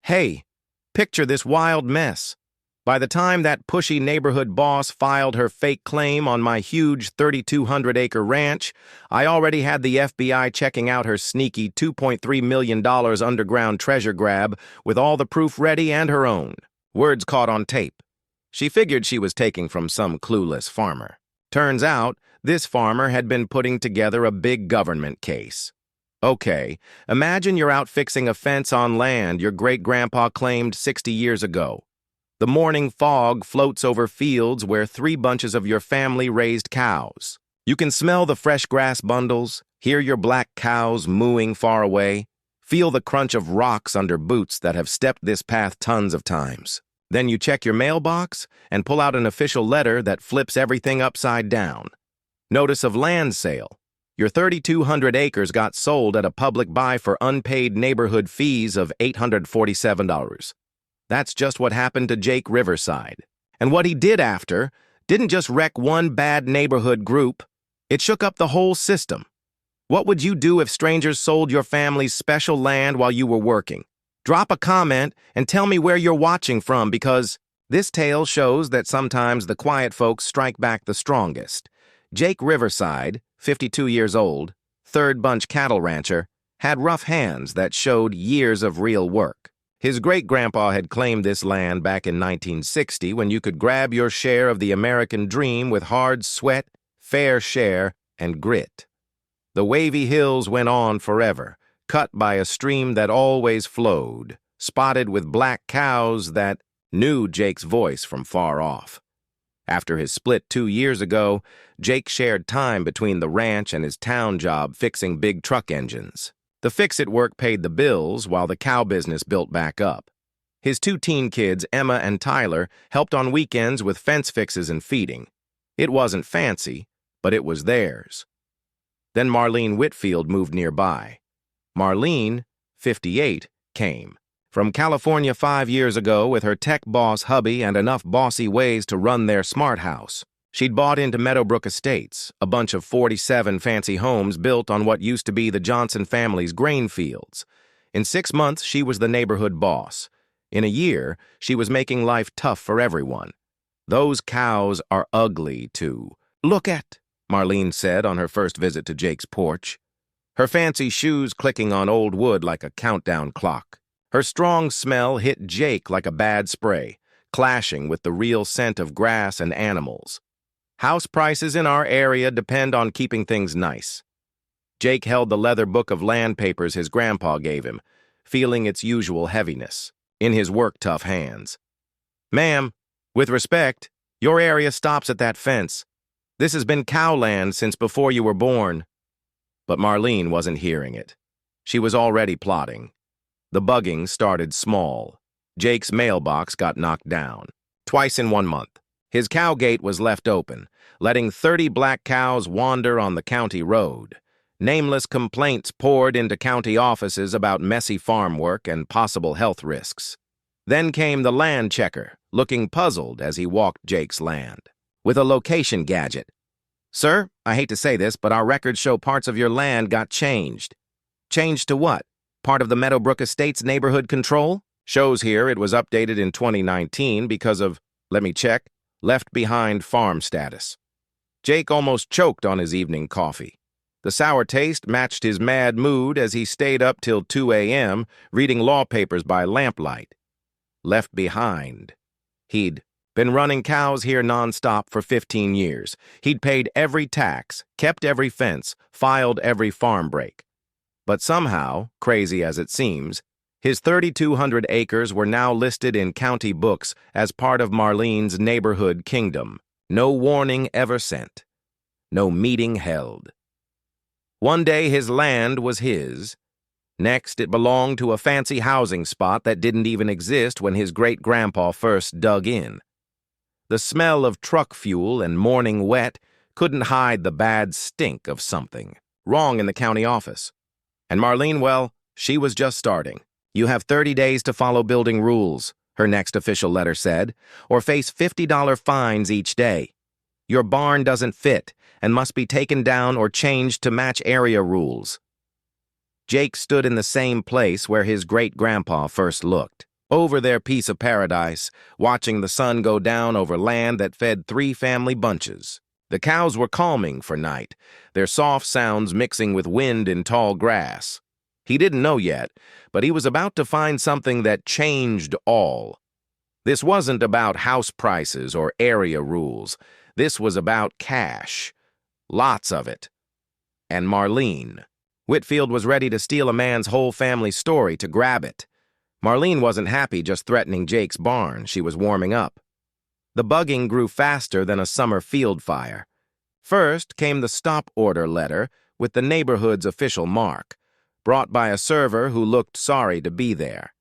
Hey, picture this wild mess. By the time that pushy neighborhood boss filed her fake claim on my huge 3,200-acre ranch, I already had the FBI checking out her sneaky $2.3 million underground treasure grab with all the proof ready and her own. Words caught on tape. She figured she was taking from some clueless farmer. Turns out, this farmer had been putting together a big government case. Okay, imagine you're out fixing a fence on land your great-grandpa claimed 60 years ago. The morning fog floats over fields where 3 bunches of your family raised cows. You can smell the fresh grass bundles, hear your black cows mooing far away, feel the crunch of rocks under boots that have stepped this path tons of times. Then you check your mailbox and pull out an official letter that flips everything upside down. Notice of land sale. Your 3,200 acres got sold at a public buy for unpaid neighborhood fees of $847. That's just what happened to Jake Riverside. And what he did after didn't just wreck one bad neighborhood group, it shook up the whole system. What would you do if strangers sold your family's special land while you were working? Drop a comment and tell me where you're watching from, because this tale shows that sometimes the quiet folks strike back the strongest. Jake Riverside, 52 years old, third bunch cattle rancher, had rough hands that showed years of real work. His great-grandpa had claimed this land back in 1960 when you could grab your share of the American dream with hard sweat, fair share, and grit. The wavy hills went on forever, cut by a stream that always flowed, spotted with black cows that knew Jake's voice from far off. After his split 2 years ago, Jake shared time between the ranch and his town job fixing big truck engines. The fix-it work paid the bills while the cow business built back up. His 2 teen kids, Emma and Tyler, helped on weekends with fence fixes and feeding. It wasn't fancy, but it was theirs. Then Marlene Whitfield moved nearby. Marlene, 58, came from California 5 years ago with her tech boss hubby and enough bossy ways to run their smart house. She'd bought into Meadowbrook Estates, a bunch of 47 fancy homes built on what used to be the Johnson family's grain fields. In 6 months, she was the neighborhood boss. In a year, she was making life tough for everyone. Those cows are ugly, too. "Look at," Marlene said on her first visit to Jake's porch. Her fancy shoes clicking on old wood like a countdown clock. Her strong smell hit Jake like a bad spray, clashing with the real scent of grass and animals. House prices in our area depend on keeping things nice. Jake held the leather book of land papers his grandpa gave him, feeling its usual heaviness, in his work-tough hands. "Ma'am, with respect, your area stops at that fence. This has been cow land since before you were born." But Marlene wasn't hearing it. She was already plotting. The bugging started small. Jake's mailbox got knocked down, twice in 1 month. His cow gate was left open, letting 30 black cows wander on the county road. Nameless complaints poured into county offices about messy farm work and possible health risks. Then came the land checker, looking puzzled as he walked Jake's land, with a location gadget. "Sir, I hate to say this, but our records show parts of your land got changed." "Changed to what? Part of the Meadowbrook Estates neighborhood control?" "Shows here it was updated in 2019 because of, let me check, left behind farm status." Jake almost choked on his evening coffee. The sour taste matched his mad mood as he stayed up till 2 a.m. reading law papers by lamplight. Left behind. He'd been running cows here nonstop for 15 years. He'd paid every tax, kept every fence, filed every farm break. But somehow, crazy as it seems, his 3,200 acres were now listed in county books as part of Marlene's neighborhood kingdom. No warning ever sent. No meeting held. One day his land was his. Next, it belonged to a fancy housing spot that didn't even exist when his great-grandpa first dug in. The smell of truck fuel and morning wet couldn't hide the bad stink of something wrong in the county office. And Marlene, well, she was just starting. "You have 30 days to follow building rules," her next official letter said, "or face $50 fines each day. Your barn doesn't fit and must be taken down or changed to match area rules." Jake stood in the same place where his great-grandpa first looked. over their piece of paradise, watching the sun go down over land that fed 3 family bunches. The cows were calming for night, their soft sounds mixing with wind in tall grass. He didn't know yet, but he was about to find something that changed all. This wasn't about house prices or area rules. This was about cash. Lots of it. And Marlene. Whitfield was ready to steal a man's whole family story to grab it. Marlene wasn't happy just threatening Jake's barn. She was warming up. The bugging grew faster than a summer field fire. First came the stop order letter with the neighborhood's official mark, brought by a server who looked sorry to be there.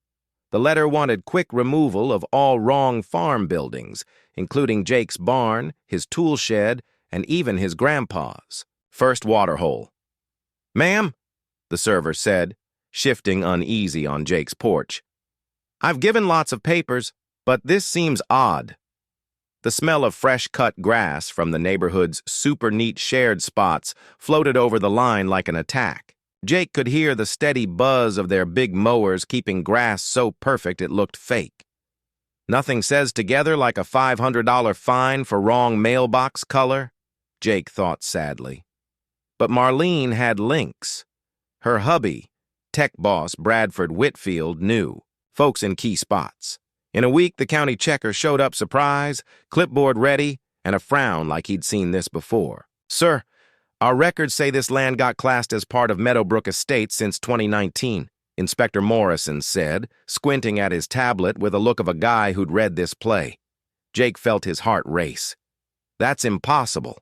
The letter wanted quick removal of all wrong farm buildings, including Jake's barn, his tool shed, and even his grandpa's first water hole. "Ma'am," the server said, shifting uneasy on Jake's porch. "I've given lots of papers, but this seems odd." The smell of fresh-cut grass from the neighborhood's super-neat shared spots floated over the line like an attack. Jake could hear the steady buzz of their big mowers keeping grass so perfect it looked fake. "Nothing says together like a $500 fine for wrong mailbox color," Jake thought sadly. But Marlene had links. Her hubby, tech boss Bradford Whitfield, knew folks in key spots. In a week, the county checker showed up surprise, clipboard ready, and a frown like he'd seen this before. "Sir, our records say this land got classed as part of Meadowbrook Estate since 2019, Inspector Morrison said, squinting at his tablet with a look of a guy who'd read this play. Jake felt his heart race. "That's impossible.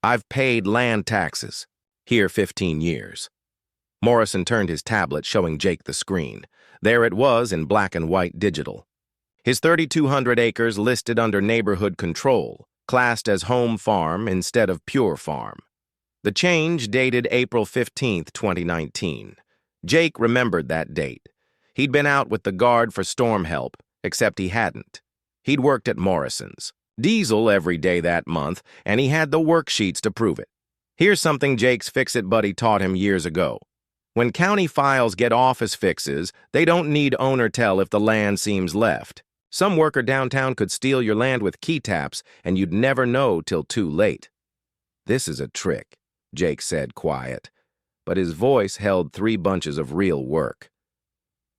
I've paid land taxes. Here 15 years. Morrison turned his tablet, showing Jake the screen. There it was in black and white digital. His 3,200 acres listed under neighborhood control, classed as home farm instead of pure farm. The change dated April 15, 2019. Jake remembered that date. He'd been out with the guard for storm help, except he hadn't. He'd worked at Morrison's. Diesel every day that month, and he had the worksheets to prove it. Here's something Jake's fix-it buddy taught him years ago. When county files get office fixes, they don't need owner tell if the land seems left. Some worker downtown could steal your land with key taps, and you'd never know till too late. "This is a trick," Jake said, quiet, but his voice held 3 bunches of real work.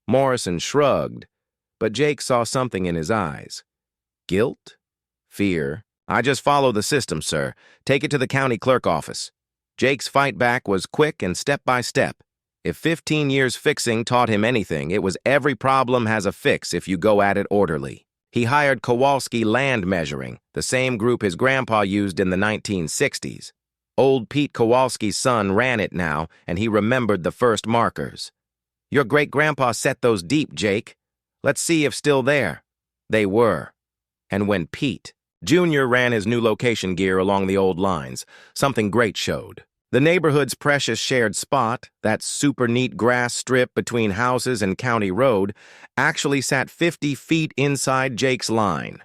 Morrison shrugged, but Jake saw something in his eyes. Guilt? Fear? "I just follow the system, sir. Take it to the county clerk office." Jake's fight back was quick and step by step. If 15 years fixing taught him anything, it was every problem has a fix if you go at it orderly. He hired Kowalski Land Measuring, the same group his grandpa used in the 1960s. Old Pete Kowalski's son ran it now, and he remembered the first markers. "Your great-grandpa set those deep, Jake. Let's see if still there." They were. And when Pete Jr. ran his new location gear along the old lines, something great showed. The neighborhood's precious shared spot, that super neat grass strip between houses and county road, actually sat 50 feet inside Jake's line.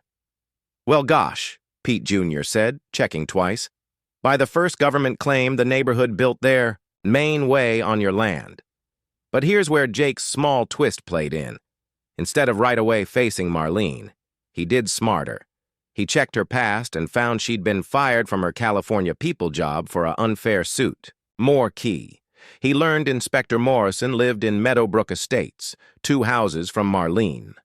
"Well, gosh," Pete Jr. said, checking twice. "By the first government claim, the neighborhood built their main way on your land." But here's where Jake's small twist played in. Instead of right away facing Marlene, he did smarter. He checked her past and found she'd been fired from her California People job for an unfair suit. More key. He learned Inspector Morrison lived in Meadowbrook Estates, 2 houses from Marlene.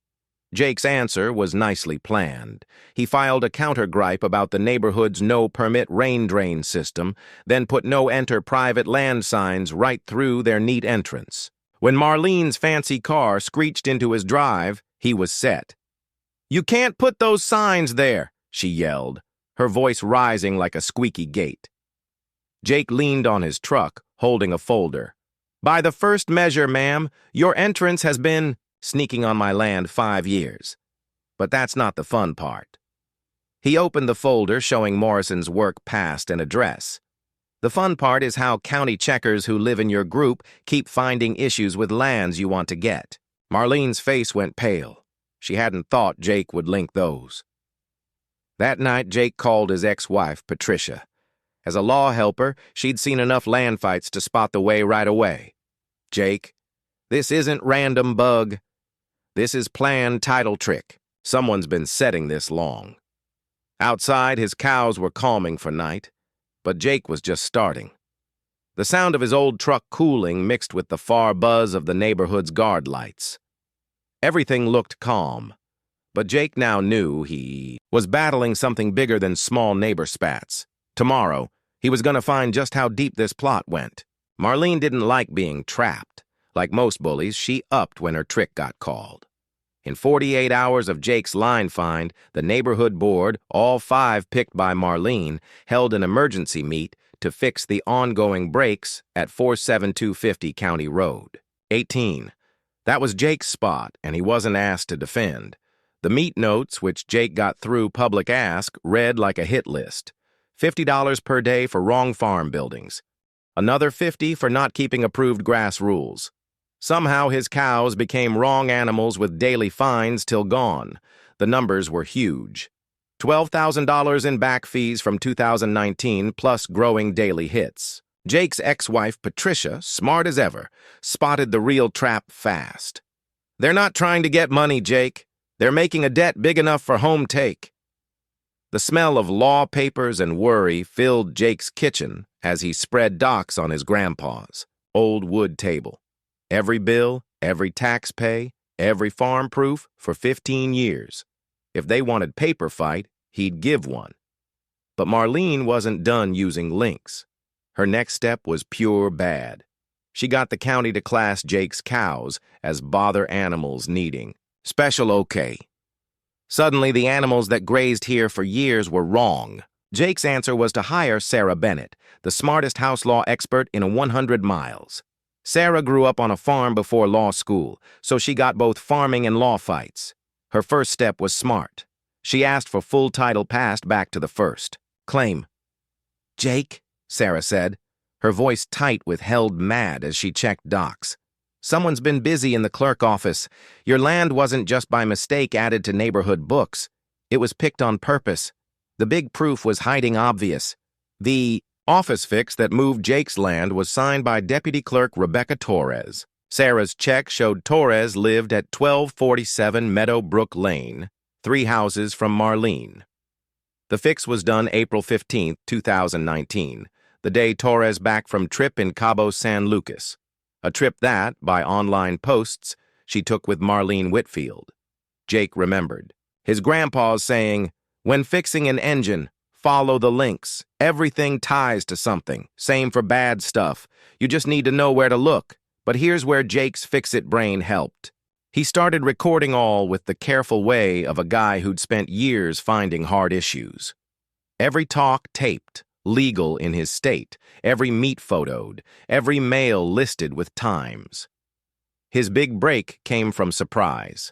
Jake's answer was nicely planned. He filed a counter-gripe about the neighborhood's no-permit rain drain system, then put no-enter private land signs right through their neat entrance. When Marlene's fancy car screeched into his drive, he was set. "You can't put those signs there," she yelled, her voice rising like a squeaky gate. Jake leaned on his truck, holding a folder. "By the first measure, ma'am, your entrance has been sneaking on my land 5 years. But that's not the fun part." He opened the folder showing Morrison's work past and address. "The fun part is how county checkers who live in your group keep finding issues with lands you want to get." Marlene's face went pale. She hadn't thought Jake would link those. That night, Jake called his ex-wife, Patricia. As a law helper, she'd seen enough land fights to spot the way right away. "Jake, this isn't random bug. This is planned title trick. Someone's been setting this long. Outside, his cows were calming for night, but Jake was just starting. The sound of his old truck cooling mixed with the far buzz of the neighborhood's guard lights. Everything looked calm, but Jake now knew he was battling something bigger than small neighbor spats. Tomorrow, he was going to find just how deep this plot went. Marlene didn't like being trapped. Like most bullies, she upped when her trick got called. In 48 hours of Jake's line find, the neighborhood board, all 5 picked by Marlene, held an emergency meet to fix the ongoing breaks at 47250 County Road. 18. That was Jake's spot, and he wasn't asked to defend. The meet notes, which Jake got through public ask, read like a hit list. $50 per day for wrong farm buildings. Another $50 for not keeping approved grass rules. Somehow his cows became wrong animals with daily fines till gone. The numbers were huge. $12,000 in back fees from 2019 plus growing daily hits. Jake's ex-wife, Patricia, smart as ever, spotted the real trap fast. They're not trying to get money, Jake. They're making a debt big enough for home take. The smell of law papers and worry filled Jake's kitchen as he spread docs on his grandpa's old wood table. Every bill, every tax pay, every farm proof for 15 years. If they wanted paper fight, he'd give one. But Marlene wasn't done using links. Her next step was pure bad. She got the county to class Jake's cows as bother animals needing special okay. Suddenly, the animals that grazed here for years were wrong. Jake's answer was to hire Sarah Bennett, the smartest house law expert in 100 miles. Sarah grew up on a farm before law school, so she got both farming and law fights. Her first step was smart. She asked for full title passed back to the first. Claim. Jake, Sarah said, her voice tight with held mad as she checked docs. Someone's been busy in the clerk office. Your land wasn't just by mistake added to neighborhood books. It was picked on purpose. The big proof was hiding obvious. The office fix that moved Jake's land was signed by Deputy Clerk Rebecca Torres. Sarah's check showed Torres lived at 1247 Meadowbrook Lane, 3 houses from Marlene. The fix was done April 15, 2019, the day Torres back from trip in Cabo San Lucas. A trip that, by online posts, she took with Marlene Whitfield. Jake remembered. His grandpa's saying, when fixing an engine, follow the links. Everything ties to something. Same for bad stuff. You just need to know where to look. But here's where Jake's fix-it brain helped. He started recording all with the careful way of a guy who'd spent years finding hard issues. Every talk taped, legal in his state, every meet photoed, every mail listed with times. His big break came from surprise.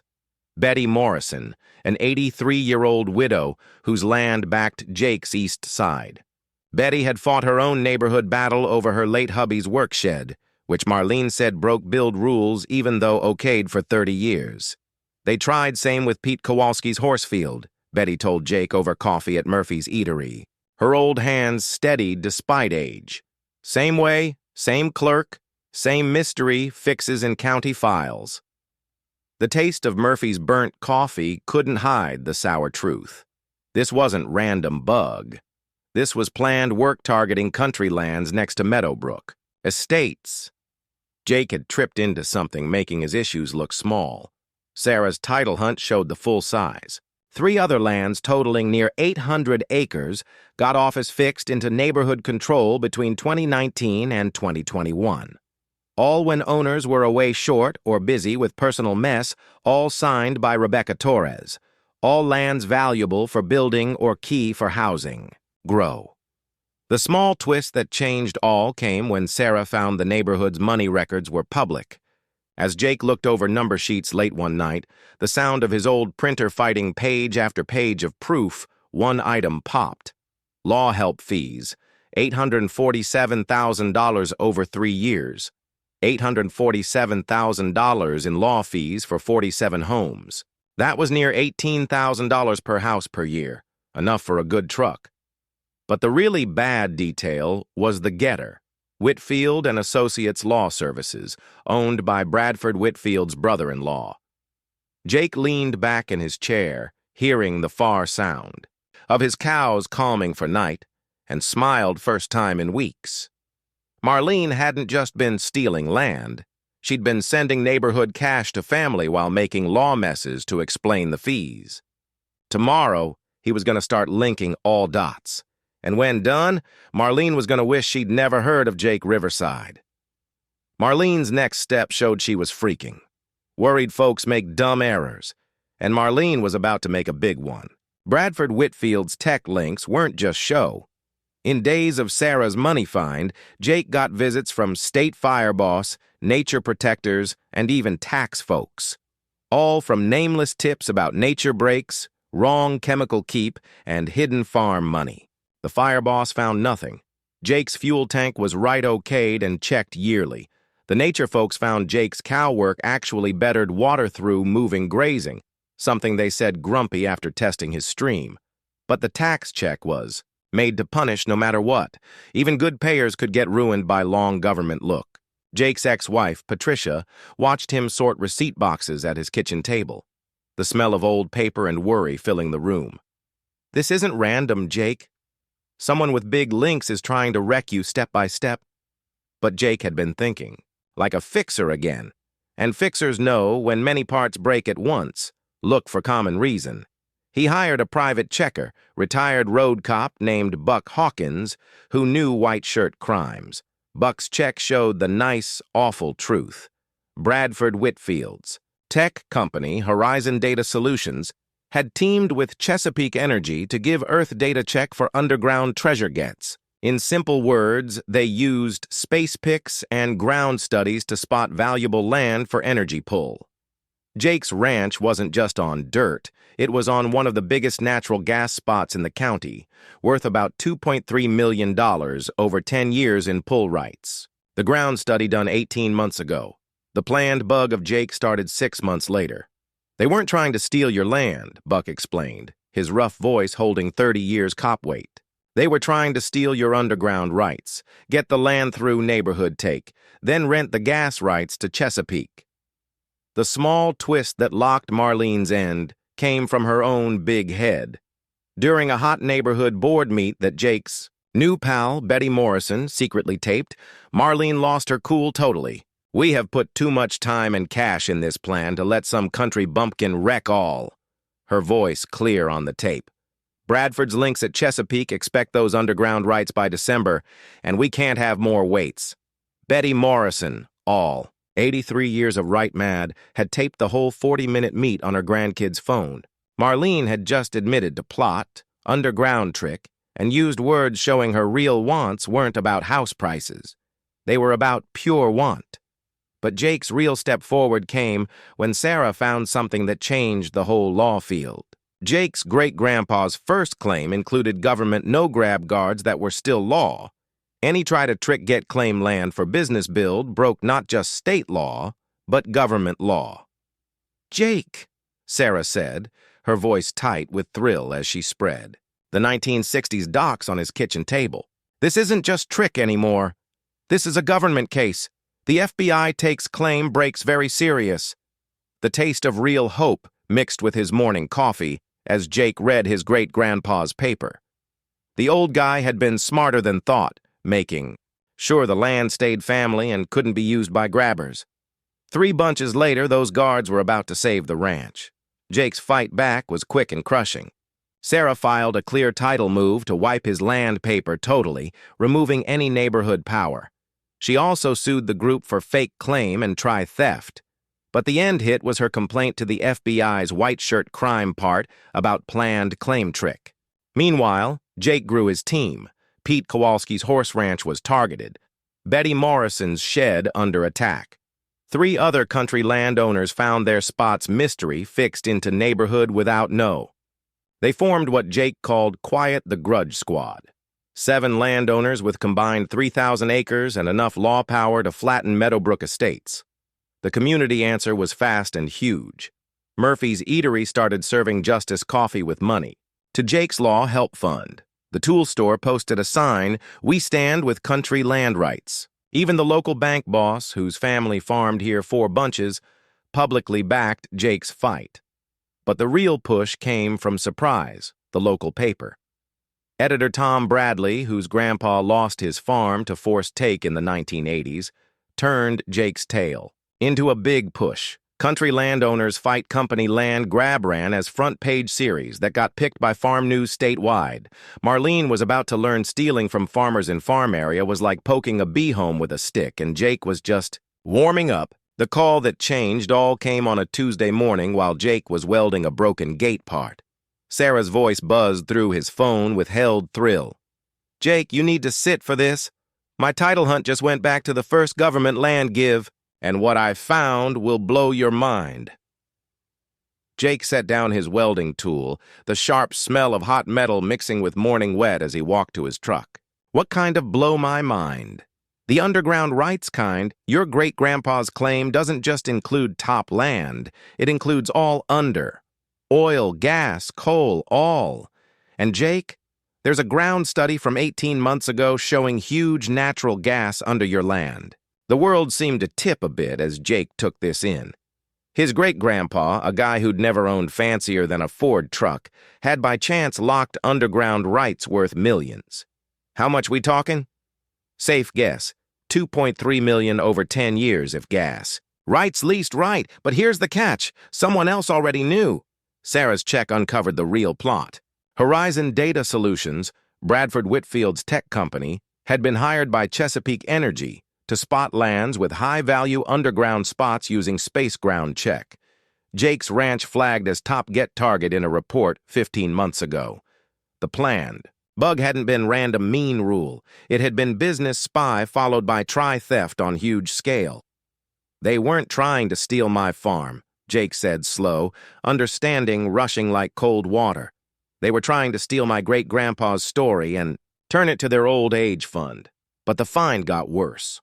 Betty Morrison, an 83-year-old widow whose land backed Jake's east side. Betty had fought her own neighborhood battle over her late hubby's work shed, which Marlene said broke build rules even though okayed for 30 years. They tried same with Pete Kowalski's horse field, Betty told Jake over coffee at Murphy's Eatery. Her old hands steadied despite age. Same way, same clerk, same mystery, fixes in county files. The taste of Murphy's burnt coffee couldn't hide the sour truth. This wasn't random bug. This was planned work targeting country lands next to Meadowbrook. Estates. Jake had tripped into something making his issues look small. Sarah's title hunt showed the full size. 3 other lands totaling near 800 acres got office fixed into neighborhood control between 2019 and 2021. All when owners were away short or busy with personal mess, all signed by Rebecca Torres. All lands valuable for building or key for housing. Grow. The small twist that changed all came when Sarah found the neighborhood's money records were public. As Jake looked over number sheets late one night, the sound of his old printer fighting page after page of proof, one item popped. Law help fees, $847,000 over 3 years. $847,000 in law fees for 47 homes. That was near $18,000 per house per year, enough for a good truck. But the really bad detail was the getter, Whitfield and Associates Law Services, owned by Bradford Whitfield's brother-in-law. Jake leaned back in his chair, hearing the far sound of his cows calming for night, and smiled first time in weeks. Marlene hadn't just been stealing land. She'd been sending neighborhood cash to family while making law messes to explain the fees. Tomorrow, he was going to start linking all dots. And when done, Marlene was going to wish she'd never heard of Jake Riverside. Marlene's next step showed she was freaking. Worried folks make dumb errors, and Marlene was about to make a big one. Bradford Whitfield's tech links weren't just show. In days of Sarah's money find, Jake got visits from state fire boss, nature protectors, and even tax folks. All from nameless tips about nature breaks, wrong chemical keep, and hidden farm money. The fire boss found nothing. Jake's fuel tank was right okayed and checked yearly. The nature folks found Jake's cow work actually bettered water through moving grazing, something they said grumpy after testing his stream. But the tax check was made to punish no matter what. Even good payers could get ruined by long government look. Jake's ex-wife, Patricia, watched him sort receipt boxes at his kitchen table, the smell of old paper and worry filling the room. This isn't random, Jake. Someone with big links is trying to wreck you step by step. But Jake had been thinking, like a fixer again. And fixers know when many parts break at once, look for common reason. He hired a private checker, retired road cop named Buck Hawkins, who knew white shirt crimes. Buck's check showed the nice, awful truth. Bradford Whitfield's tech company, Horizon Data Solutions, had teamed with Chesapeake Energy to give Earth data check for underground treasure gets. In simple words, they used space pics and ground studies to spot valuable land for energy pull. Jake's ranch wasn't just on dirt, it was on one of the biggest natural gas spots in the county, worth about $2.3 million over 10 years in pull rights. The ground study done 18 months ago. The planned bug of Jake started 6 months later. They weren't trying to steal your land, Buck explained, his rough voice holding 30 years cop weight. They were trying to steal your underground rights, get the land through neighborhood take, then rent the gas rights to Chesapeake. The small twist that locked Marlene's end came from her own big head. During a hot neighborhood board meet that Jake's new pal, Betty Morrison, secretly taped, Marlene lost her cool totally. "We have put too much time and cash in this plan to let some country bumpkin wreck all." Her voice clear on the tape. "Bradford's links at Chesapeake expect those underground rights by December, and we can't have more waits." Betty Morrison, all 83 years of right mad, had taped the whole 40-minute meet on her grandkid's phone. Marlene had just admitted to plot, underground trick, and used words showing her real wants weren't about house prices. They were about pure want. But Jake's real step forward came when Sarah found something that changed the whole law field. Jake's great-grandpa's first claim included government no-grab guards that were still law. Any try to trick get-claim land for business build broke not just state law, but government law. "Jake," Sarah said, her voice tight with thrill as she spread the 1960s docs on his kitchen table. "This isn't just trick anymore. This is a government case. The FBI takes claim breaks very serious." The taste of real hope mixed with his morning coffee as Jake read his great-grandpa's paper. The old guy had been smarter than thought, making sure the land stayed family and couldn't be used by grabbers. 3 bunches later, those guards were about to save the ranch. Jake's fight back was quick and crushing. Sarah filed a clear title move to wipe his land paper totally, removing any neighborhood power. She also sued the group for fake claim and try theft. But the end hit was her complaint to the FBI's white shirt crime part about planned claim trick. Meanwhile, Jake grew his team. Pete Kowalski's horse ranch was targeted. Betty Morrison's shed under attack. 3 other country landowners found their spot's mystery fixed into neighborhood without no. They formed what Jake called Quiet the Grudge Squad. 7 landowners with combined 3,000 acres and enough law power to flatten Meadowbrook estates. The community answer was fast and huge. Murphy's Eatery started serving justice coffee with money. To Jake's Law Help Fund, the tool store posted a sign, "We stand with country land rights." Even the local bank boss, whose family farmed here 4 bunches, publicly backed Jake's fight. But the real push came from Surprise, the local paper. Editor Tom Bradley, whose grandpa lost his farm to forced take in the 1980s, turned Jake's tale into a big push. Country landowners fight company land grab ran as front-page series that got picked by Farm News statewide. Marlene was about to learn stealing from farmers in farm area was like poking a bee home with a stick, and Jake was just warming up. The call that changed all came on a Tuesday morning while Jake was welding a broken gate part. Sarah's voice buzzed through his phone with held thrill. "Jake, you need to sit for this. My title hunt just went back to the first government land give, and what I found will blow your mind." Jake set down his welding tool, the sharp smell of hot metal mixing with morning wet as he walked to his truck. "What kind of blow my mind?" "The underground rights kind. Your great-grandpa's claim doesn't just include top land. It includes all under. Oil, gas, coal, all. And Jake, there's a ground study from 18 months ago showing huge natural gas under your land." The world seemed to tip a bit as Jake took this in. His great-grandpa, a guy who'd never owned fancier than a Ford truck, had by chance locked underground rights worth millions. How much we talking? Safe guess, 2.3 million over 10 years if gas. Rights leased right, but here's the catch. Someone else already knew. Sarah's check uncovered the real plot. Horizon Data Solutions, Bradford Whitfield's tech company, had been hired by Chesapeake Energy to spot lands with high-value underground spots using space ground check. Jake's ranch flagged as top get target in a report 15 months ago. The planned bug hadn't been random mean rule. It had been business spy followed by tri-theft on huge scale. "They weren't trying to steal my farm," Jake said slow, understanding rushing like cold water. "They were trying to steal my great-grandpa's story and turn it to their old age fund." But the find got worse.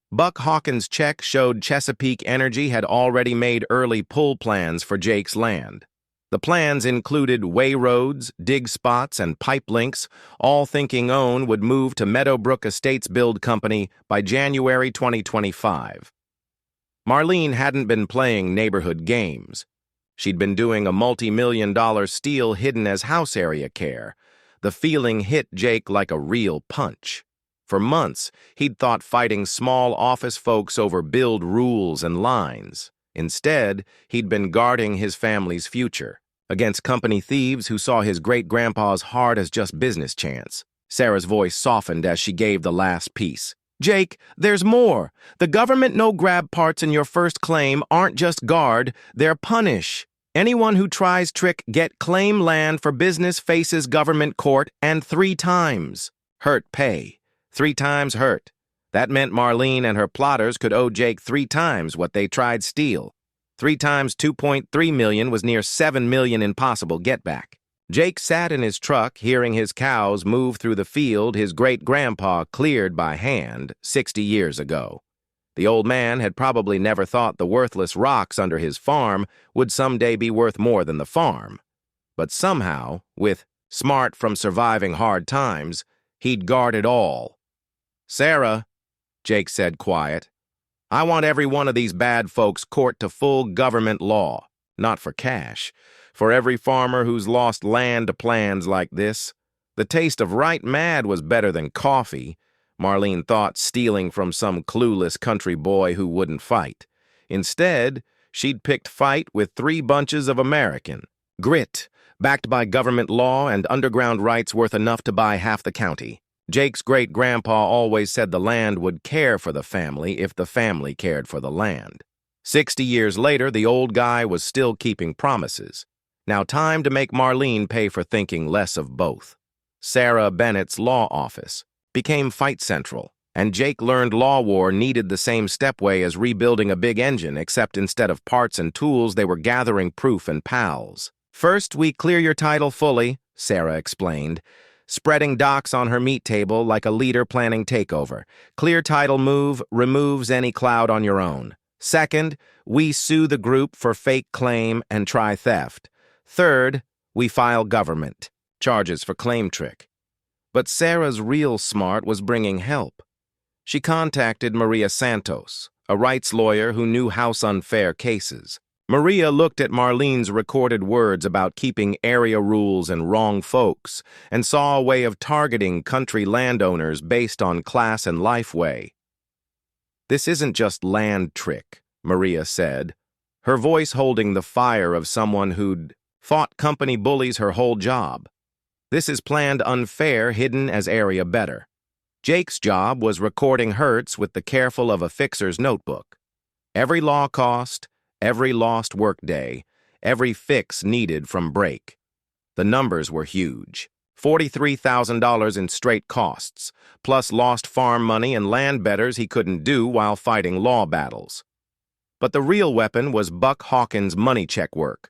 Buck Hawkins' check showed Chesapeake Energy had already made early pull plans for Jake's land. The plans included way roads, dig spots, and pipe links, all thinking OWN would move to Meadowbrook Estates Build Company by January 2025. Marlene hadn't been playing neighborhood games. She'd been doing a multi-million-dollar steal hidden as house area care. The feeling hit Jake like a real punch. For months, he'd thought fighting small office folks over build rules and lines. Instead, he'd been guarding his family's future against company thieves who saw his great-grandpa's heart as just business chance. Sarah's voice softened as she gave the last piece. "Jake, there's more. The government no-grab parts in your first claim aren't just guard, they're punish. Anyone who tries trick get claim land for business faces government court and 3 times. Hurt pay. 3 times hurt. That meant Marlene and her plotters could owe Jake 3 times what they tried steal. 3 times 2.3 million was near 7 million in possible get-back. Jake sat in his truck, hearing his cows move through the field his great-grandpa cleared by hand 60 years ago. The old man had probably never thought the worthless rocks under his farm would someday be worth more than the farm. But somehow, with smart from surviving hard times, he'd guard it all. "Sarah," Jake said quiet, "I want every one of these bad folks court to full government law, not for cash. For every farmer who's lost land to plans like this. The taste of right mad was better than coffee," Marlene thought, stealing from some clueless country boy who wouldn't fight. Instead, she'd picked fight with 3 bunches of American. Grit, backed by government law and underground rights worth enough to buy half the county. Jake's great-grandpa always said the land would care for the family if the family cared for the land. 60 years later, the old guy was still keeping promises. Now time to make Marlene pay for thinking less of both. Sarah Bennett's law office became Fight Central, and Jake learned law war needed the same stepway as rebuilding a big engine, except instead of parts and tools, they were gathering proof and pals. "First, we clear your title fully," Sarah explained, spreading docs on her meat table like a leader planning takeover. "Clear title move removes any cloud on your own. Second, we sue the group for fake claim and try theft. Third, we file government charges for claim trick." But Sarah's real smart was bringing help. She contacted Maria Santos, a rights lawyer who knew house unfair cases. Maria looked at Marlene's recorded words about keeping area rules and wrong folks and saw a way of targeting country landowners based on class and lifeway. "This isn't just land trick," Maria said, her voice holding the fire of someone who'd fought company bullies her whole job. "This is planned unfair hidden as area better." Jake's job was recording hurts with the careful of a fixer's notebook. Every law cost, every lost workday, every fix needed from break. The numbers were huge. $43,000 in straight costs, plus lost farm money and land betters he couldn't do while fighting law battles. But the real weapon was Buck Hawkins' money check work.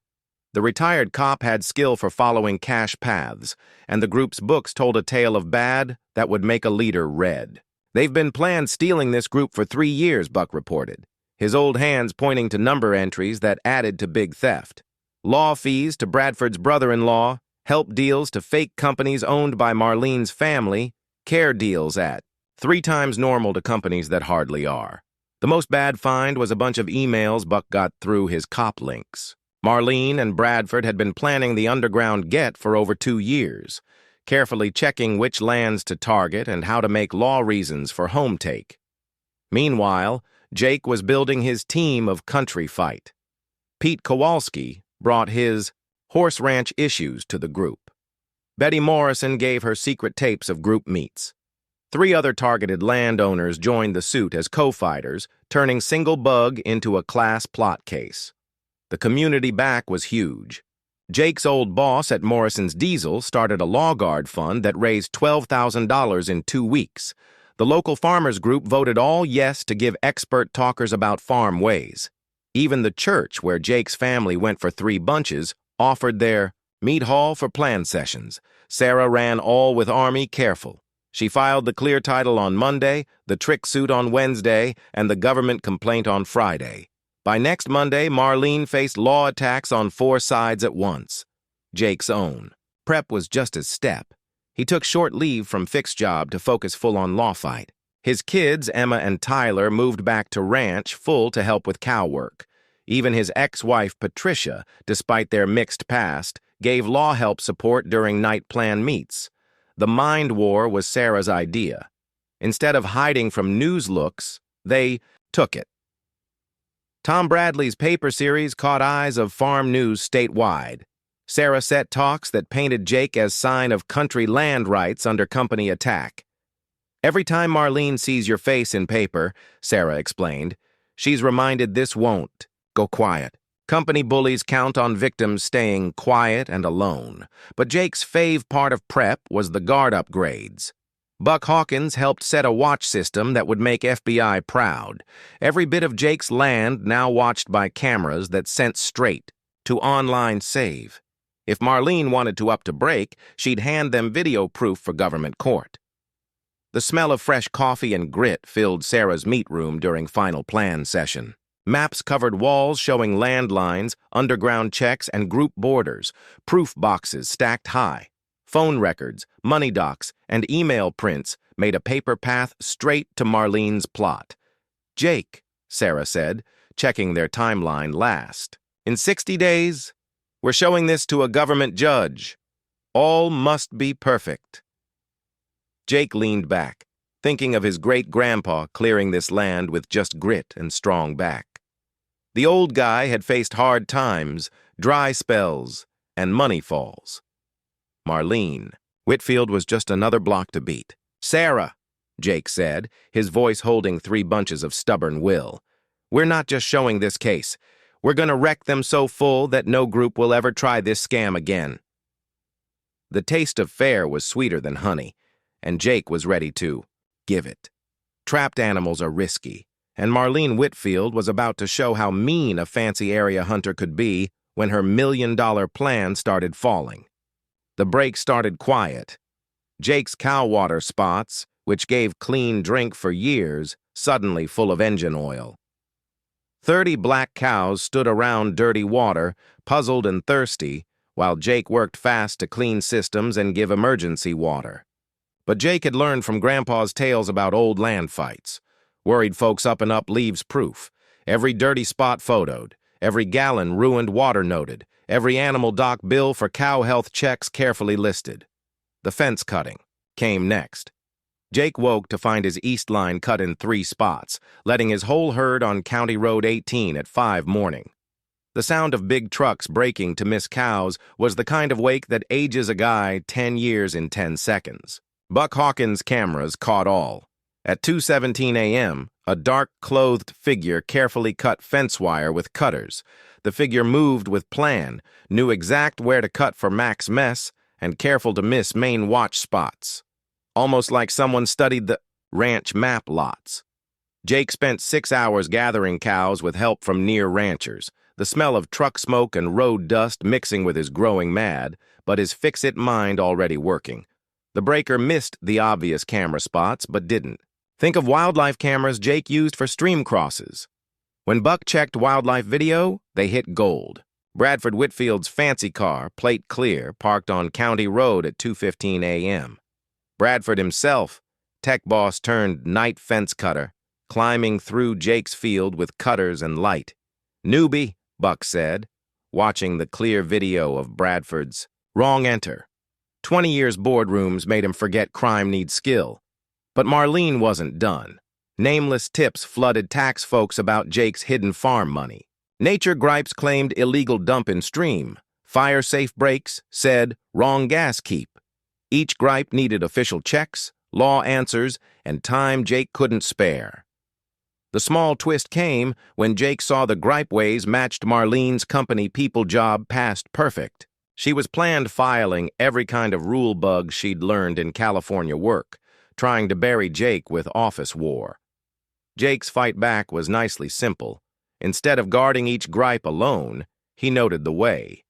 The retired cop had skill for following cash paths, and the group's books told a tale of bad that would make a leader red. "They've been planned stealing this group for 3 years," Buck reported, his old hands pointing to number entries that added to big theft. Law fees to Bradford's brother-in-law, help deals to fake companies owned by Marlene's family, care deals at 3 times normal to companies that hardly are. The most bad find was a bunch of emails Buck got through his cop links. Marlene and Bradford had been planning the underground get for over 2 years, carefully checking which lands to target and how to make law reasons for home take. Meanwhile, Jake was building his team of country fight. Pete Kowalski brought his horse ranch issues to the group. Betty Morrison gave her secret tapes of group meets. 3 other targeted landowners joined the suit as co-fighters, turning single bug into a class plot case. The community back was huge. Jake's old boss at Morrison's Diesel started a law guard fund that raised $12,000 in 2 weeks. The local farmers group voted all yes to give expert talkers about farm ways. Even the church, where Jake's family went for 3 bunches, offered their meet hall for plan sessions. Sarah ran all with Army careful. She filed the clear title on Monday, the trick suit on Wednesday, and the government complaint on Friday. By next Monday, Marlene faced law attacks on 4 sides at once. Jake's own. Prep was just his step. He took short leave from fixed job to focus full on law fight. His kids, Emma and Tyler, moved back to ranch full to help with cow work. Even his ex-wife, Patricia, despite their mixed past, gave law help support during night plan meets. The mind war was Sarah's idea. Instead of hiding from news looks, they took it. Tom Bradley's paper series caught eyes of farm news statewide. Sarah set talks that painted Jake as sign of country land rights under company attack. "Every time Marlene sees your face in paper," Sarah explained, "she's reminded this won't go quiet. Company bullies count on victims staying quiet and alone. But Jake's fave part of prep was the guard upgrades. Buck Hawkins helped set a watch system that would make FBI proud. Every bit of Jake's land now watched by cameras that sent straight to online save. If Marlene wanted to up to break, she'd hand them video proof for government court." The smell of fresh coffee and grit filled Sarah's meat room during final plan session. Maps covered walls showing landlines, underground checks, and group borders, proof boxes stacked high. Phone records, money docs, and email prints made a paper path straight to Marlene's plot. "Jake," Sarah said, checking their timeline last. "In 60 days, we're showing this to a government judge. All must be perfect." Jake leaned back, thinking of his great-grandpa clearing this land with just grit and strong back. The old guy had faced hard times, dry spells, and money falls. Marlene. Whitfield was just another block to beat. "Sarah," Jake said, his voice holding 3 bunches of stubborn will. "We're not just showing this case. We're gonna wreck them so full that no group will ever try this scam again." The taste of fair was sweeter than honey, and Jake was ready to give it. Trapped animals are risky, and Marlene Whitfield was about to show how mean a fancy area hunter could be when her $1 million plan started falling. The break started quiet. Jake's cow water spots, which gave clean drink for years, suddenly full of engine oil. 30 black cows stood around dirty water, puzzled and thirsty, while Jake worked fast to clean systems and give emergency water. But Jake had learned from Grandpa's tales about old land fights. Worried folks up and up leaves proof. Every dirty spot photoed. Every gallon ruined water noted. Every animal doc bill for cow health checks carefully listed. The fence cutting came next. Jake woke to find his east line cut in 3 spots, letting his whole herd on County Road 18 at 5 morning. The sound of big trucks braking to miss cows was the kind of wake that ages a guy 10 years in 10 seconds. Buck Hawkins' cameras caught all. At 2:17 a.m., a dark-clothed figure carefully cut fence wire with cutters. The figure moved with plan, knew exact where to cut for max mess, and careful to miss main watch spots. Almost like someone studied the ranch map lots. Jake spent 6 hours gathering cows with help from near ranchers, the smell of truck smoke and road dust mixing with his growing mad, but his fix-it mind already working. The breaker missed the obvious camera spots, but didn't. Think of wildlife cameras Jake used for stream crosses. When Buck checked wildlife video, they hit gold. Bradford Whitfield's fancy car, plate clear, parked on County Road at 2:15 a.m. Bradford himself, tech boss turned night fence cutter, climbing through Jake's field with cutters and light. "Newbie," Buck said, watching the clear video of Bradford's wrong enter. 20 years boardrooms made him forget crime needs skill. But Marlene wasn't done. Nameless tips flooded tax folks about Jake's hidden farm money. Nature gripes claimed illegal dump in stream. Fire safe breaks said wrong gas keep. Each gripe needed official checks, law answers, and time Jake couldn't spare. The small twist came when Jake saw the gripeways matched Marlene's company people job past perfect. She was planned filing every kind of rule bug she'd learned in California work, trying to bury Jake with office war. Jake's fight back was nicely simple. Instead of guarding each gripe alone, he noted the way.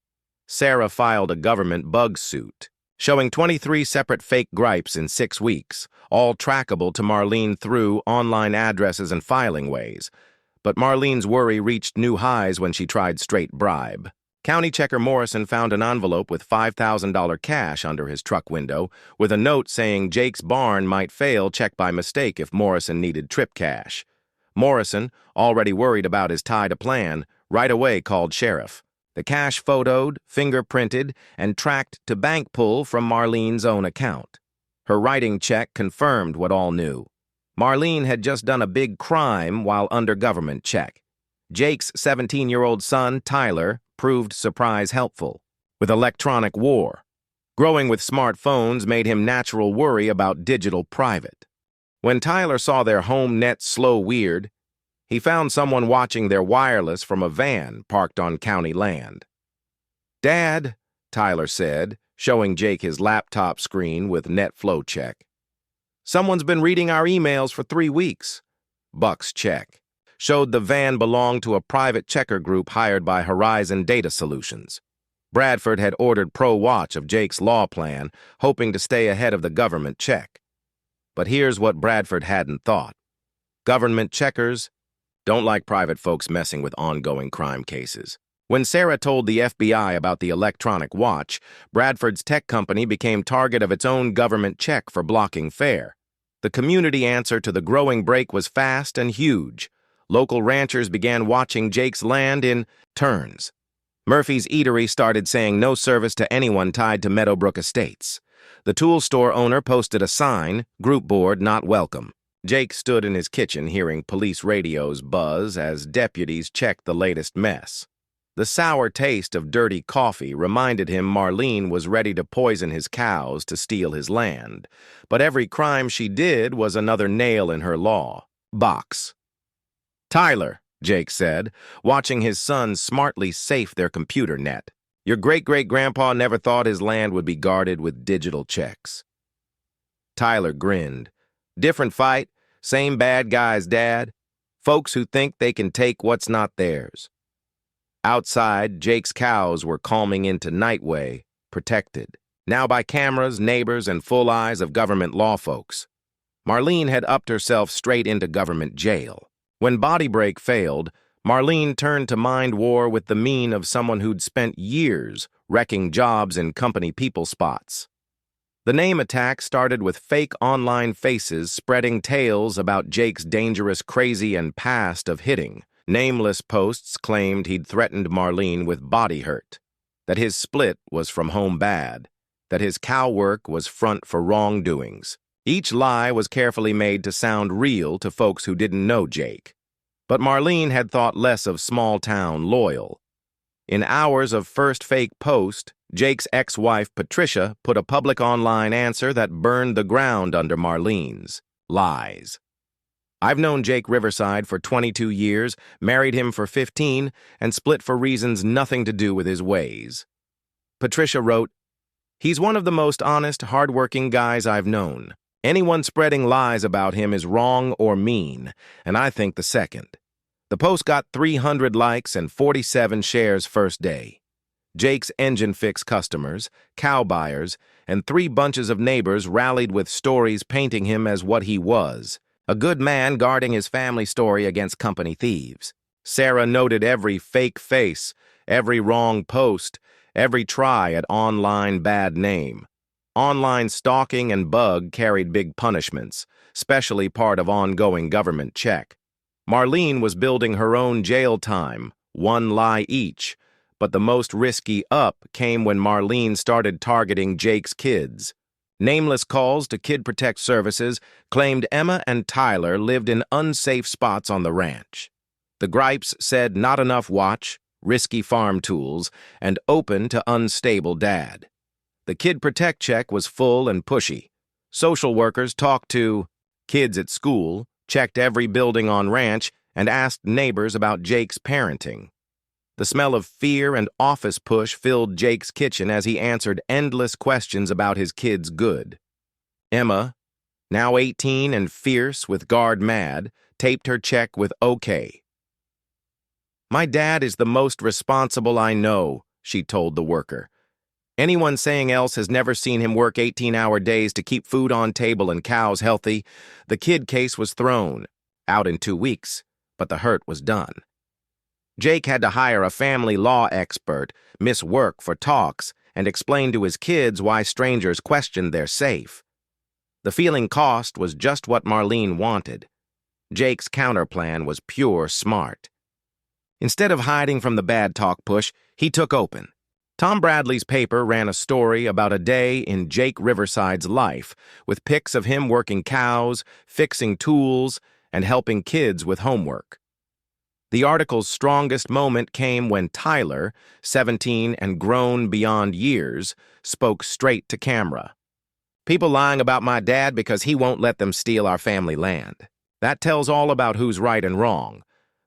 Sarah filed a government bug suit, showing 23 separate fake gripes in 6 weeks, all trackable to Marlene through online addresses and filing ways. But Marlene's worry reached new highs when she tried straight bribe. County checker Morrison found an envelope with $5,000 cash under his truck window, with a note saying Jake's barn might fail check by mistake if Morrison needed trip cash. Morrison, already worried about his tie to plan, right away called sheriff. The cash photoed, fingerprinted, and tracked to bank pull from Marlene's own account. Her writing check confirmed what all knew. Marlene had just done a big crime while under government check. Jake's 17-year-old son, Tyler, proved surprise helpful. With electronic war, growing with smartphones made him natural worry about digital private. When Tyler saw their home net slow weird, he found someone watching their wireless from a van parked on county land. "Dad," Tyler said, showing Jake his laptop screen with net flow check. "Someone's been reading our emails for 3 weeks. Buck's check showed the van belonged to a private checker group hired by Horizon Data Solutions. Bradford had ordered pro watch of Jake's law plan, hoping to stay ahead of the government check. But here's what Bradford hadn't thought. Government checkers don't like private folks messing with ongoing crime cases. When Sarah told the FBI about the electronic watch, Bradford's tech company became target of its own government check for blocking fare. The community answer to the growing break was fast and huge. Local ranchers began watching Jake's land in turns. Murphy's Eatery started saying no service to anyone tied to Meadowbrook Estates. The tool store owner posted a sign, group board not welcome. Jake stood in his kitchen hearing police radios buzz as deputies checked the latest mess. The sour taste of dirty coffee reminded him Marlene was ready to poison his cows to steal his land. But every crime she did was another nail in her law box. "Tyler," Jake said, watching his sons smartly safe their computer net. "Your great-great-grandpa never thought his land would be guarded with digital checks." Tyler grinned. "Different fight, same bad guys, Dad. Folks who think they can take what's not theirs." Outside, Jake's cows were calming into Nightway, protected, now by cameras, neighbors, and full eyes of government law folks. Marlene had upped herself straight into government jail. When Body Break failed, Marlene turned to mind war with the mien of someone who'd spent years wrecking jobs in company people spots. The name attack started with fake online faces spreading tales about Jake's dangerous, crazy, and past of hitting. Nameless posts claimed he'd threatened Marlene with body hurt, that his split was from home bad, that his cow work was front for wrongdoings. Each lie was carefully made to sound real to folks who didn't know Jake. But Marlene had thought less of small-town loyal. In hours of first fake post, Jake's ex-wife Patricia put a public online answer that burned the ground under Marlene's lies. I've known Jake Riverside for 22 years, married him for 15, and split for reasons nothing to do with his ways. Patricia wrote, "He's one of the most honest, hard-working guys I've known. Anyone spreading lies about him is wrong or mean, and I think the second." The post got 300 likes and 47 shares first day. Jake's engine fix customers, cow buyers, and 3 bunches of neighbors rallied with stories painting him as what he was, a good man guarding his family story against company thieves. Sarah noted every fake face, every wrong post, every try at online bad name. Online stalking and bug carried big punishments, especially part of ongoing government check. Marlene was building her own jail time, 1 lie each, but the most risky up came when Marlene started targeting Jake's kids. Nameless calls to Kid Protect Services claimed Emma and Tyler lived in unsafe spots on the ranch. The gripes said not enough watch, risky farm tools, and open to unstable dad. The Kid Protect check was full and pushy. Social workers talked to kids at school, checked every building on ranch, and asked neighbors about Jake's parenting. The smell of fear and office push filled Jake's kitchen as he answered endless questions about his kids' good. Emma, now 18 and fierce with guard mad, taped her check with OK. "My dad is the most responsible I know," she told the worker. "Anyone saying else has never seen him work 18-hour days to keep food on table and cows healthy." The kid case was thrown, out in 2 weeks, but the hurt was done. Jake had to hire a family law expert, miss work for talks, and explain to his kids why strangers questioned their safe. The feeling cost was just what Marlene wanted. Jake's counterplan was pure smart. Instead of hiding from the bad talk push, he took open. Tom Bradley's paper ran a story about a day in Jake Riverside's life, with pics of him working cows, fixing tools, and helping kids with homework. The article's strongest moment came when Tyler, 17 and grown beyond years, spoke straight to camera. "People lying about my dad because he won't let them steal our family land. That tells all about who's right and wrong."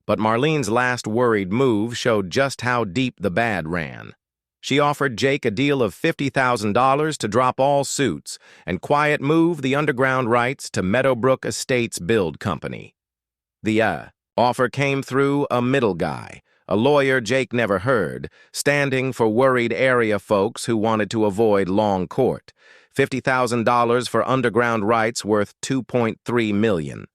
But Marlene's last worried move showed just how deep the bad ran. She offered Jake a deal of $50,000 to drop all suits and quiet move the underground rights to Meadowbrook Estates Build Company. The offer came through a middle guy, a lawyer Jake never heard, standing for worried area folks who wanted to avoid long court. $50,000 for underground rights worth $2.3 million.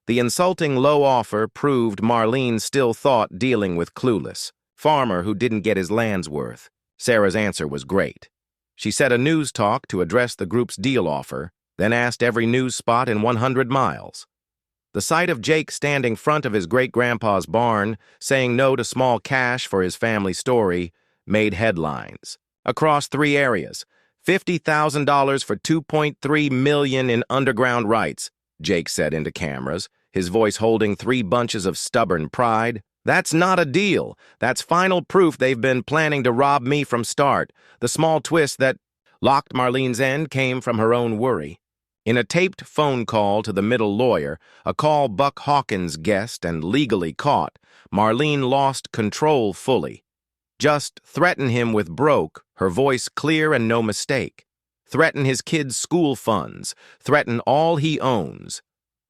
The insulting low offer proved Marlene still thought dealing with clueless farmer who didn't get his land's worth. Sarah's answer was great. She set a news talk to address the group's deal offer, then asked every news spot in 100 miles. The sight of Jake standing front of his great-grandpa's barn, saying no to small cash for his family story, made headlines. Across 3 areas, $50,000 for $2.3 million in underground rights, Jake said into cameras, his voice holding 3 bunches of stubborn pride. "That's not a deal. That's final proof they've been planning to rob me from start." The small twist that locked Marlene's end came from her own worry. In a taped phone call to the middle lawyer, a call Buck Hawkins guessed and legally caught, Marlene lost control fully. Just threaten him with broke, her voice clear and no mistake. Threaten his kids' school funds. Threaten all he owns.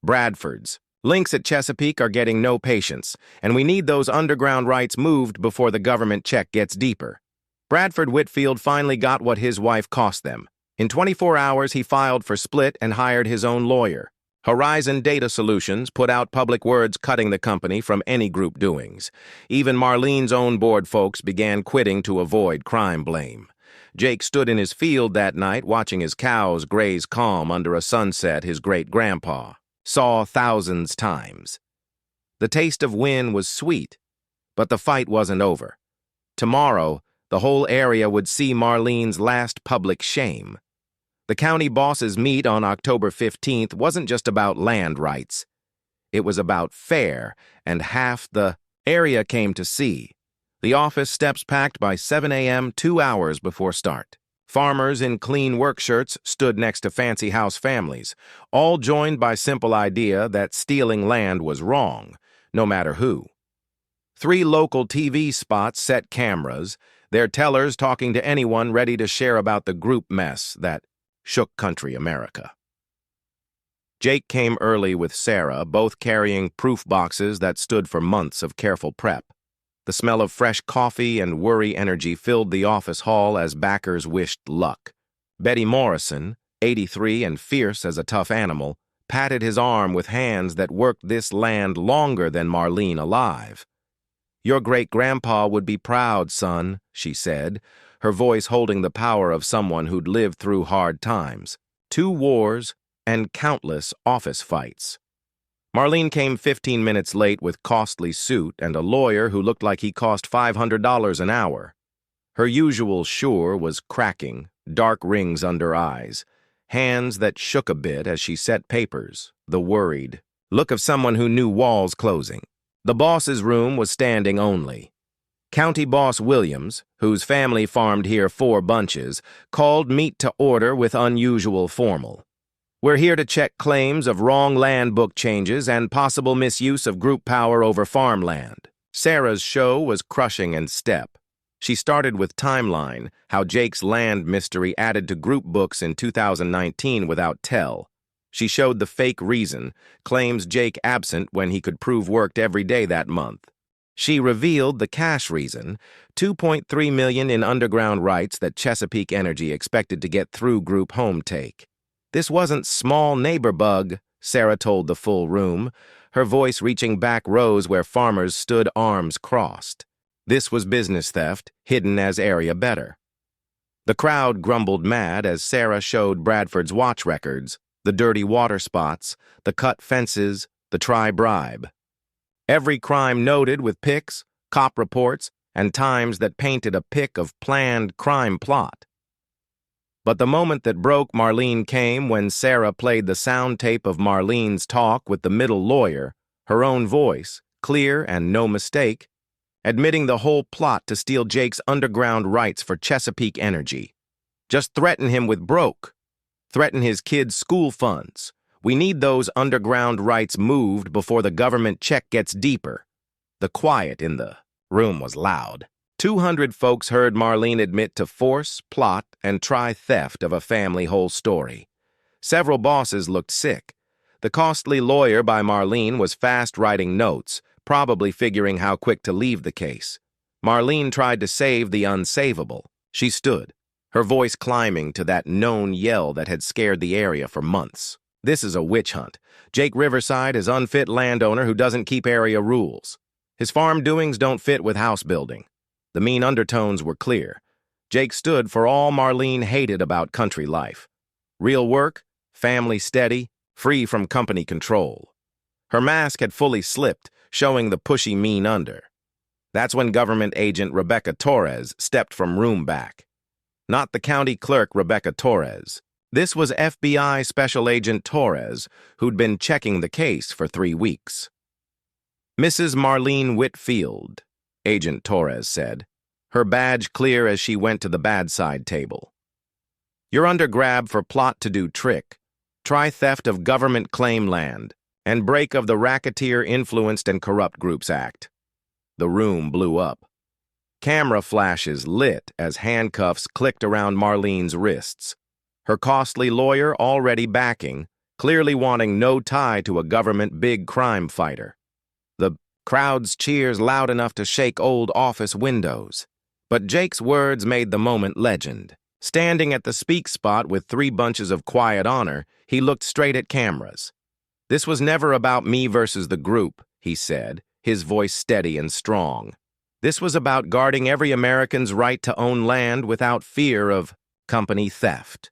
Bradford's. Links at Chesapeake are getting no patience, and we need those underground rights moved before the government check gets deeper. Bradford Whitfield finally got what his wife cost them. In 24 hours, he filed for split and hired his own lawyer. Horizon Data Solutions put out public words cutting the company from any group doings. Even Marlene's own board folks began quitting to avoid crime blame. Jake stood in his field that night watching his cows graze calm under a sunset his great-grandpa saw thousands times. The taste of win was sweet, but the fight wasn't over. Tomorrow, the whole area would see Marlene's last public shame. The county bosses' meet on October 15th wasn't just about land rights. It was about fair, and half the area came to see. The office steps packed by 7 a.m., 2 hours before start. Farmers in clean work shirts stood next to fancy house families, all joined by simple idea that stealing land was wrong, no matter who. 3 local TV spots set cameras, their tellers talking to anyone ready to share about the group mess that shook country America. Jake came early with Sarah, both carrying proof boxes that stood for months of careful prep. The smell of fresh coffee and worry energy filled the office hall as backers wished luck. Betty Morrison, 83 and fierce as a tough animal, patted his arm with hands that worked this land longer than Marlene alive. "Your great-grandpa would be proud, son," she said, her voice holding the power of someone who'd lived through hard times. 2 wars and countless office fights. Marlene came 15 minutes late with costly suit and a lawyer who looked like he cost $500 an hour. Her usual sure was cracking, dark rings under eyes, hands that shook a bit as she set papers, the worried look of someone who knew walls closing. The boss's room was standing only. County Boss Williams, whose family farmed here 4 bunches, called meet to order with unusual formal. "We're here to check claims of wrong land book changes and possible misuse of group power over farmland." Sarah's show was crushing in step. She started with timeline, how Jake's land mystery added to group books in 2019 without tell. She showed the fake reason, claims Jake absent when he could prove worked every day that month. She revealed the cash reason, $2.3 million in underground rights that Chesapeake Energy expected to get through group home take. "This wasn't small neighbor bug," Sarah told the full room, her voice reaching back rows where farmers stood arms crossed. This was business theft, hidden as area better. The crowd grumbled mad as Sarah showed Bradford's watch records, the dirty water spots, the cut fences, the try-bribe. Every crime noted with pics, cop reports, and times that painted a pic of planned crime plot. But the moment that broke Marlene came when Sarah played the sound tape of Marlene's talk with the middle lawyer, her own voice, clear and no mistake, admitting the whole plot to steal Jake's underground rights for Chesapeake Energy. "Just threaten him with broke. Threaten his kids' school funds. We need those underground rights moved before the government check gets deeper." The quiet in the room was loud. 200 folks heard Marlene admit to force, plot, and try theft of a family whole story. Several bosses looked sick. The costly lawyer by Marlene was fast writing notes, probably figuring how quick to leave the case. Marlene tried to save the unsavable. She stood, her voice climbing to that known yell that had scared the area for months. "This is a witch hunt. Jake Riverside is unfit landowner who doesn't keep area rules. His farm doings don't fit with house building." The mean undertones were clear. Jake stood for all Marlene hated about country life. Real work, family steady, free from company control. Her mask had fully slipped, showing the pushy mean under. That's when government agent Rebecca Torres stepped from room back. Not the county clerk Rebecca Torres. This was FBI Special Agent Torres, who'd been checking the case for 3 weeks. "Mrs. Marlene Whitfield," Agent Torres said, her badge clear as she went to the bad side table. "You're under grab for plot to do trick, try theft of government claim land, and break of the Racketeer Influenced and Corrupt Groups Act." The room blew up. Camera flashes lit as handcuffs clicked around Marlene's wrists. Her costly lawyer already backing, clearly wanting no tie to a government big crime fighter. The crowd's cheers loud enough to shake old office windows. But Jake's words made the moment legend. Standing at the speak spot with 3 bunches of quiet honor, he looked straight at cameras. "This was never about me versus the group," he said, his voice steady and strong. This was about guarding every American's right to own land without fear of company theft.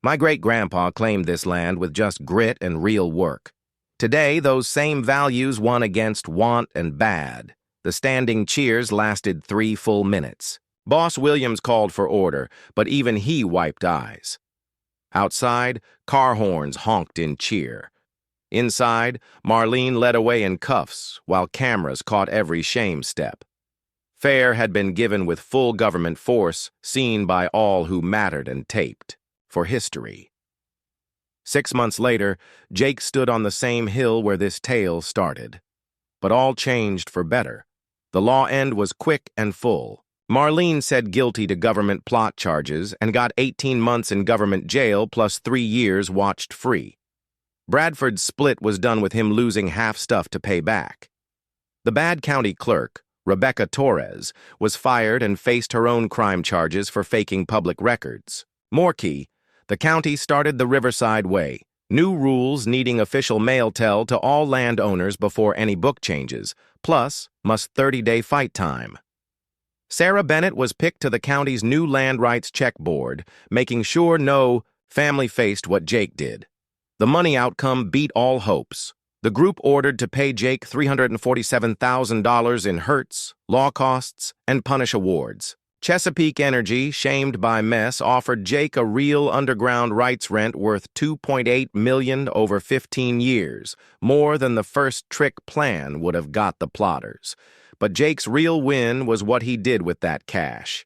My great-grandpa claimed this land with just grit and real work. Today, those same values won against want and bad. The standing cheers lasted 3 full minutes. Boss Williams called for order, but even he wiped eyes. Outside, car horns honked in cheer. Inside, Marlene led away in cuffs, while cameras caught every shame step. Fair had been given with full government force, seen by all who mattered and taped, for history. 6 months later, Jake stood on the same hill where this tale started. But all changed for better. The law end was quick and full. Marlene said guilty to government plot charges and got 18 months in government jail plus 3 years watched free. Bradford's split was done with him losing half stuff to pay back. The bad county clerk, Rebecca Torres, was fired and faced her own crime charges for faking public records. More key, the county started the Riverside Way, new rules needing official mail tell to all landowners before any book changes, plus must 30-day fight time. Sarah Bennett was picked to the county's new land rights check board, making sure no family faced what Jake did. The money outcome beat all hopes. The group ordered to pay Jake $347,000 in hurts, law costs, and punish awards. Chesapeake Energy, shamed by mess, offered Jake a real underground rights rent worth $2.8 million over 15 years, more than the first trick plan would have got the plotters. But Jake's real win was what he did with that cash.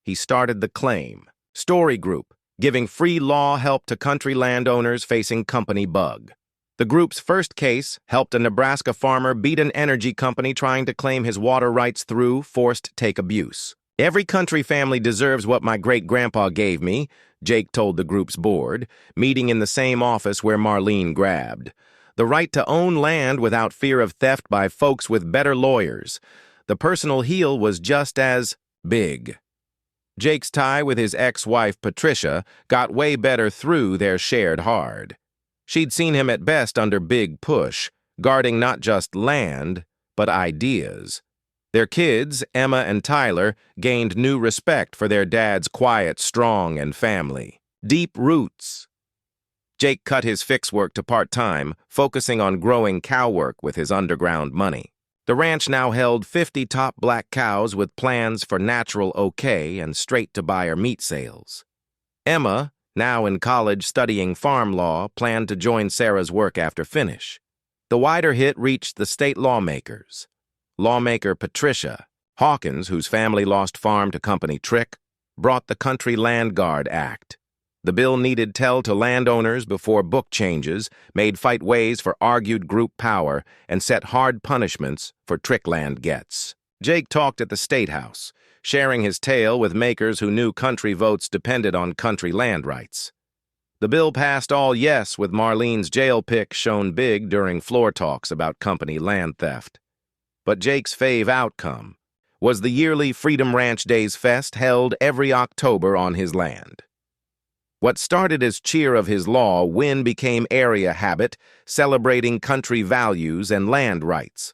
He started the Claim Story Group, giving free law help to country landowners facing company bug. The group's first case helped a Nebraska farmer beat an energy company trying to claim his water rights through forced take abuse. Every country family deserves what my great-grandpa gave me, Jake told the group's board, meeting in the same office where Marlene grabbed. The right to own land without fear of theft by folks with better lawyers. The personal heel was just as big. Jake's tie with his ex-wife, Patricia, got way better through their shared hard. She'd seen him at best under big push, guarding not just land, but ideas. Their kids, Emma and Tyler, gained new respect for their dad's quiet, strong, and family. Deep roots. Jake cut his fix work to part-time, focusing on growing cow work with his underground money. The ranch now held 50 top black cows with plans for natural okay and straight-to-buyer meat sales. Emma, now in college studying farm law, planned to join Sarah's work after finish. The wider hit reached the state lawmakers. Lawmaker Patricia Hawkins, whose family lost farm to company trick, brought the Country Land Guard Act. The bill needed tell to landowners before book changes, made fight ways for argued group power, and set hard punishments for trick land gets. Jake talked at the State House, sharing his tale with makers who knew country votes depended on country land rights. The bill passed all yes, with Marlene's jail pick shown big during floor talks about company land theft. But Jake's fave outcome was the yearly Freedom Ranch Days Fest held every October on his land. What started as cheer of his law win became area habit, celebrating country values and land rights.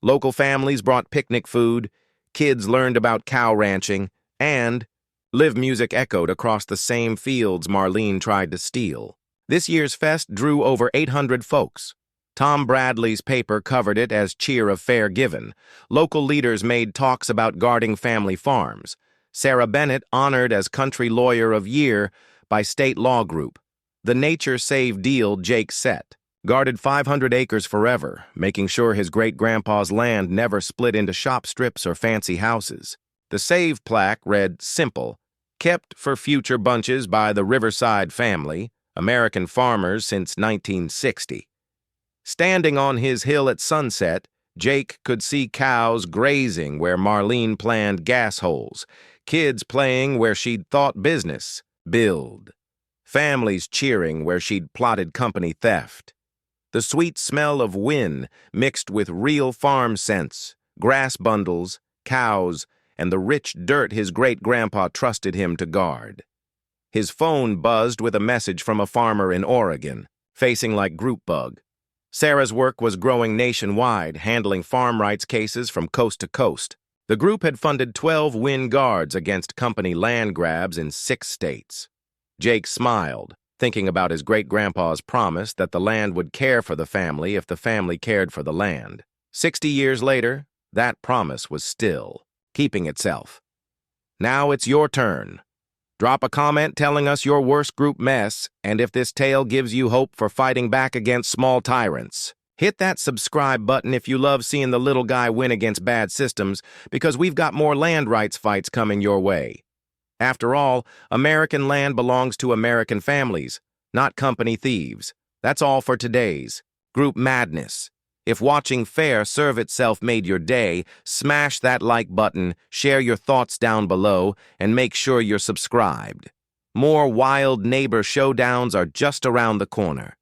Local families brought picnic food, kids learned about cow ranching, and live music echoed across the same fields Marlene tried to steal. This year's fest drew over 800 folks. Tom Bradley's paper covered it as cheer of fair given. Local leaders made talks about guarding family farms. Sarah Bennett honored as Country Lawyer of Year by State Law Group. The Nature Save deal Jake set guarded 500 acres forever, making sure his great-grandpa's land never split into shop strips or fancy houses. The Save plaque read simple, kept for future bunches by the Riverside family, American farmers since 1960. Standing on his hill at sunset, Jake could see cows grazing where Marlene planned gas holes, kids playing where she'd thought business, build, families cheering where she'd plotted company theft. The sweet smell of wind mixed with real farm scents, grass bundles, cows, and the rich dirt his great-grandpa trusted him to guard. His phone buzzed with a message from a farmer in Oregon, facing like group bug. Sarah's work was growing nationwide, handling farm rights cases from coast to coast. The group had funded 12 Win Guards against company land grabs in 6 states. Jake smiled, thinking about his great-grandpa's promise that the land would care for the family if the family cared for the land. 60 years later, that promise was still keeping itself. Now it's your turn. Drop a comment telling us your worst group mess and if this tale gives you hope for fighting back against small tyrants. Hit that subscribe button if you love seeing the little guy win against bad systems, because we've got more land rights fights coming your way. After all, American land belongs to American families, not company thieves. That's all for today's Group Madness. If watching Fair Serve Itself made your day, smash that like button, share your thoughts down below, and make sure you're subscribed. More wild neighbor showdowns are just around the corner.